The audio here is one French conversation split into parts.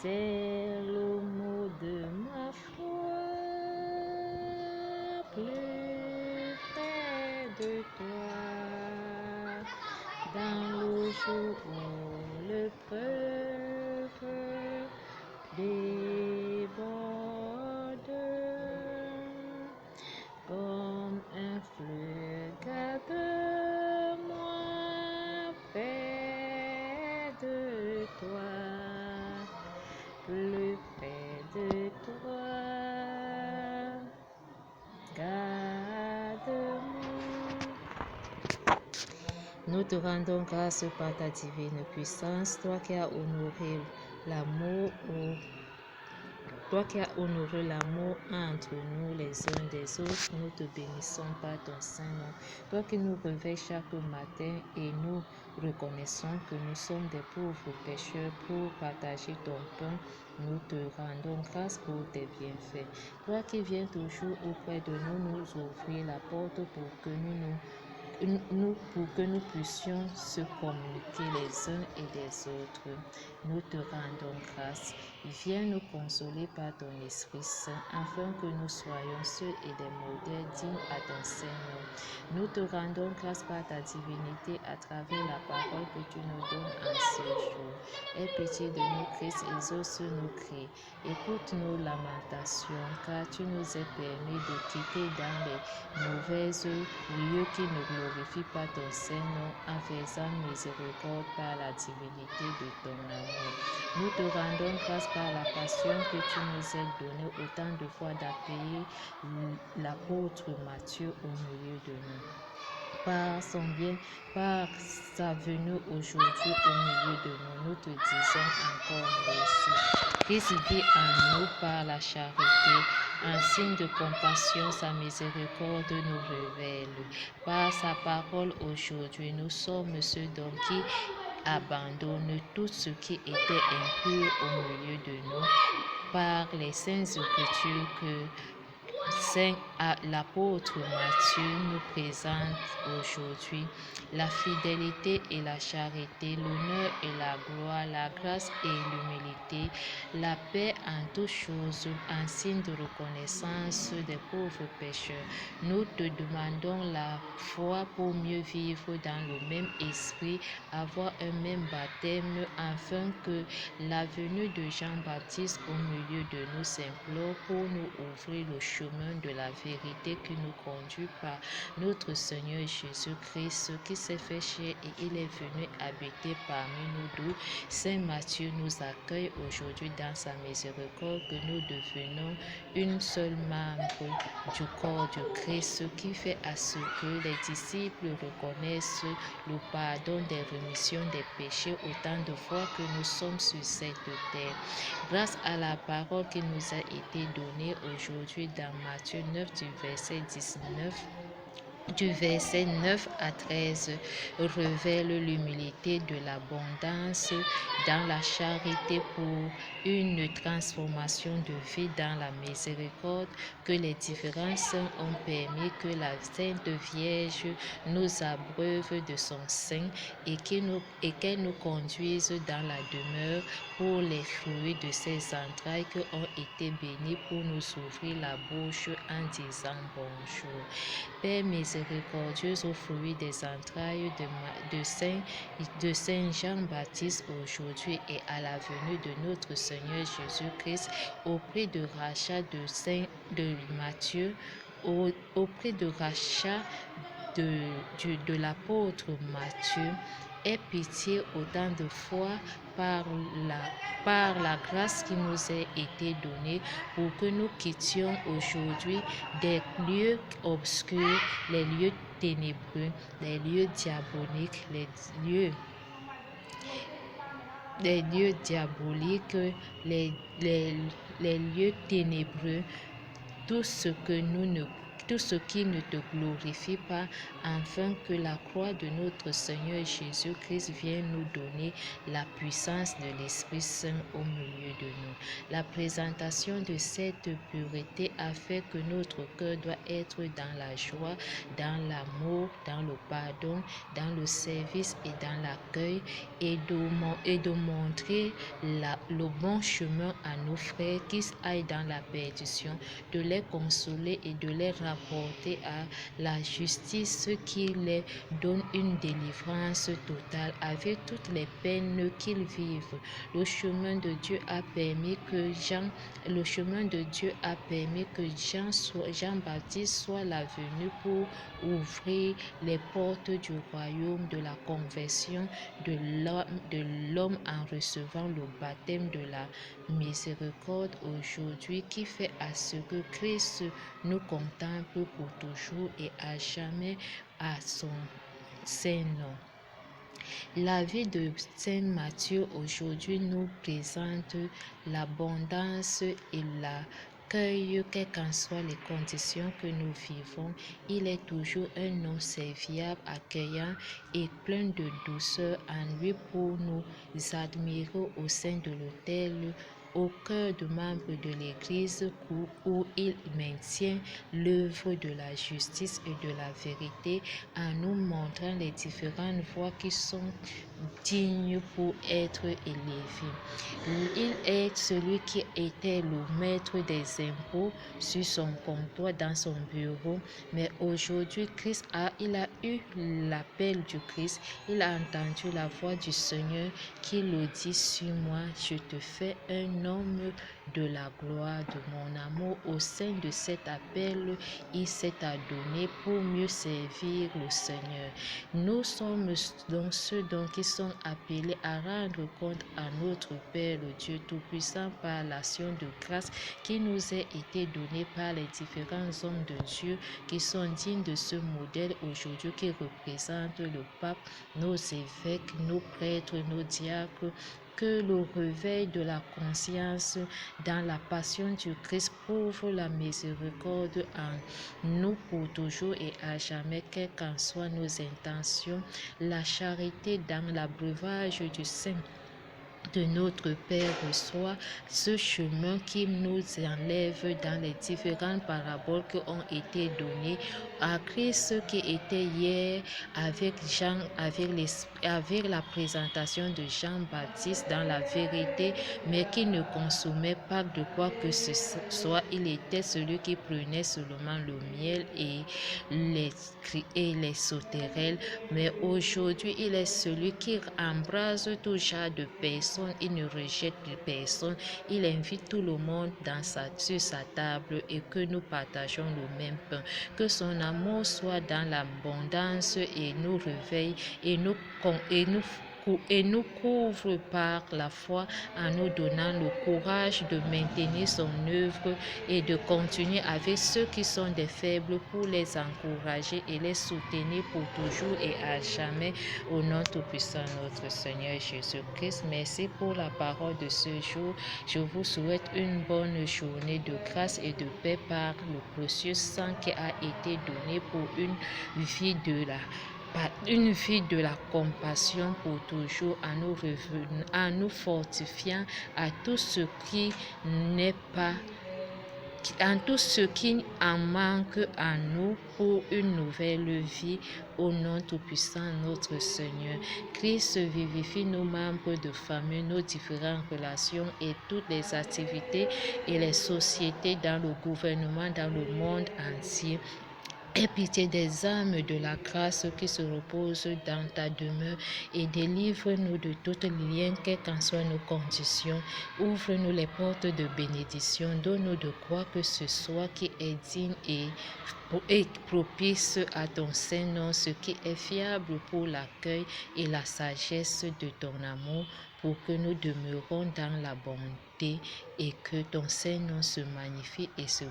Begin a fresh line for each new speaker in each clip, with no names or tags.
C'est le mot de ma foi, plus près de toi, dans le jour où le preuve déborde, comme un fleuve garde-moi près de toi, plus près de toi, garde-moi. Nous te rendons grâce par ta divine puissance, toi qui as honoré l'amour entre nous les uns des autres. Nous te bénissons par ton Saint-Nom. Toi qui nous réveilles chaque matin et nous reconnaissons que nous sommes des pauvres pécheurs pour partager ton pain. Nous te rendons grâce pour tes bienfaits. Toi qui viens toujours auprès de nous, nous ouvrir la porte pour que nous puissions se communiquer les uns et des autres. Nous te rendons grâce. Viens nous consoler par ton Esprit Saint, afin que nous soyons ceux et des modèles dignes à ton Seigneur. Nous te rendons grâce par ta divinité à travers la parole que tu nous donnes en ce jour. Aie pitié de nous, Christ, exauce nos cris. Écoute nos lamentations, car tu nous as permis de quitter dans les mauvais lieux qui ne glorifient pas ton Saint-Nom, en faisant miséricorde par la divinité de ton amour. Nous te rendons grâce par la passion que tu nous as donnée autant de fois d'accueillir l'apôtre Matthieu au milieu de nous. Par son bien, par sa venue aujourd'hui au milieu de nous, nous te disons encore merci. Christ vit en nous par la charité. En signe de compassion, sa miséricorde nous révèle. Par sa parole aujourd'hui, nous sommes ceux d'hommes qui abandonnent tout ce qui était impur au milieu de nous. Par les saintes écritures que l'apôtre Matthieu nous présente aujourd'hui, la fidélité et la charité, l'honneur et la gloire, la grâce et l'humilité, la paix en toutes choses, en signe de reconnaissance des pauvres pécheurs. Nous te demandons la foi pour mieux vivre dans le même esprit, avoir un même baptême, afin que la venue de Jean-Baptiste au milieu de nous s'implore pour nous ouvrir le chemin de la vérité qui nous conduit par notre Seigneur Jésus-Christ, qui s'est fait chair et il est venu habiter parmi nous, d'où Saint Matthieu nous accueille aujourd'hui dans sa miséricorde, que nous devenons une seule membre du corps du Christ, ce qui fait à ce que les disciples reconnaissent le pardon des rémissions des péchés autant de fois que nous sommes sur cette terre. Grâce à la parole qui nous a été donnée aujourd'hui dans Matthieu 9 du verset 9 à 13, révèle l'humilité de l'abondance dans la charité pour une transformation de vie dans la miséricorde, que les différents saints ont permis que la Sainte Vierge nous abreuve de son sein et qu'elle nous conduise dans la demeure pour les fruits de ses entrailles qui ont été bénis pour nous ouvrir la bouche en disant bonjour. Père miséricordieux, au fruit des entrailles de Saint Jean-Baptiste aujourd'hui et à la venue de notre Seigneur Jésus-Christ, au prix de rachat de Matthieu, au prix de rachat de l'apôtre Matthieu, aie pitié autant de fois par la grâce qui nous a été donnée pour que nous quittions aujourd'hui des lieux obscurs, les lieux ténébreux, les lieux diaboliques, les lieux diaboliques, les lieux ténébreux, tout ce que nous ne ne te glorifie pas, afin que la croix de notre Seigneur Jésus-Christ vienne nous donner la puissance de l'Esprit Saint au milieu de nous. La présentation de cette pureté a fait que notre cœur doit être dans la joie, dans l'amour, dans le pardon, dans le service et dans l'accueil, et de montrer le bon chemin à nos frères qui aillent dans la perdition, de les consoler et de les rapporter à la justice qui les donne une délivrance totale avec toutes les peines qu'ils vivent. Le chemin de Dieu a permis que Jean-Baptiste soit la venue pour ouvrir les portes du royaume de la conversion de l'homme en recevant le baptême de la miséricorde aujourd'hui, qui fait à ce que Christ nous contemple pour toujours et à jamais à son saint nom. La vie de Saint Matthieu aujourd'hui nous présente l'abondance et l'accueil, quelles qu'en soient les conditions que nous vivons. Il est toujours un homme serviable, accueillant et plein de douceur en lui pour nous admirer au sein de l'autel, au cœur de membres de l'Église où il maintient l'œuvre de la justice et de la vérité en nous montrant les différentes voies qui sont dignes pour être élevées. Il est celui qui était le maître des impôts sur son comptoir dans son bureau, mais aujourd'hui il a eu l'appel du Christ, il a entendu la voix du Seigneur qui le dit sur moi: je te fais un homme de la gloire de mon amour. Au sein de cet appel, il s'est adonné pour mieux servir le Seigneur. Nous sommes donc ceux qui sont appelés à rendre compte à notre Père, le Dieu Tout-Puissant, par l'action de grâce qui nous a été donnée par les différents hommes de Dieu qui sont dignes de ce modèle aujourd'hui, qui représentent le pape, nos évêques, nos prêtres, nos diacres. Que le réveil de la conscience dans la passion du Christ prouve la miséricorde en nous pour toujours et à jamais, quelles qu'en soient nos intentions. La charité dans l'abreuvage du Saint de notre Père reçoit ce chemin qui nous enlève dans les différentes paraboles qui ont été données à Christ, qui était hier avec la présentation de Jean-Baptiste dans la vérité, mais qui ne consommait pas de quoi que ce soit. Il était celui qui prenait seulement le miel et les sauterelles, mais aujourd'hui il est celui qui embrase tout genre de personnes. Il ne rejette personne, il invite tout le monde sur sa table et que nous partageons le même pain. Que son amour soit dans l'abondance et nous réveille et nous couvre par la foi en nous donnant le courage de maintenir son œuvre et de continuer avec ceux qui sont des faibles pour les encourager et les soutenir pour toujours et à jamais, au nom tout-puissant notre Seigneur Jésus-Christ. Merci pour la parole de ce jour. Je vous souhaite une bonne journée de grâce et de paix par le précieux sang qui a été donné pour une vie de la compassion pour toujours, en nous fortifiant à tout ce qui n'est pas, en tout ce qui en manque à nous pour une nouvelle vie, au nom tout-puissant notre Seigneur. Christ vivifie nos membres de famille, nos différentes relations et toutes les activités et les sociétés dans le gouvernement, dans le monde entier. Aie pitié des âmes de la grâce qui se reposent dans ta demeure et délivre-nous de toutes les liens, quelles qu'en soient nos conditions. Ouvre-nous les portes de bénédiction. Donne-nous de quoi que ce soit qui est digne et propice à ton Saint-Nom, ce qui est fiable pour l'accueil et la sagesse de ton amour, pour que nous demeurons dans la bonté et que ton Saint-Nom se magnifie et se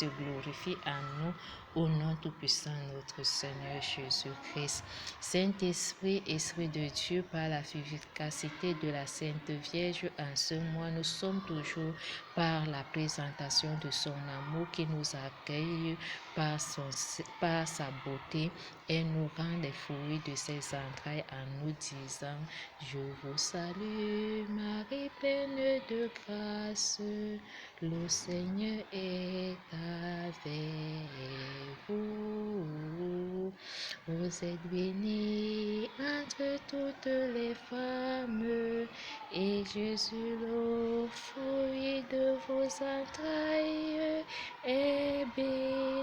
glorifie en nous. Au nom tout-puissant de notre Seigneur Jésus-Christ. Saint-Esprit, Esprit de Dieu, par la efficacité de la Sainte Vierge en ce mois, nous sommes toujours par la présentation de son amour qui nous accueille par sa beauté et nous rend les fruits de ses entrailles en nous disant: Je vous salue, Marie pleine de grâce, le Seigneur est avec vous. Vous êtes bénie entre toutes les femmes, et Jésus, le fruit de vos entrailles, est béni.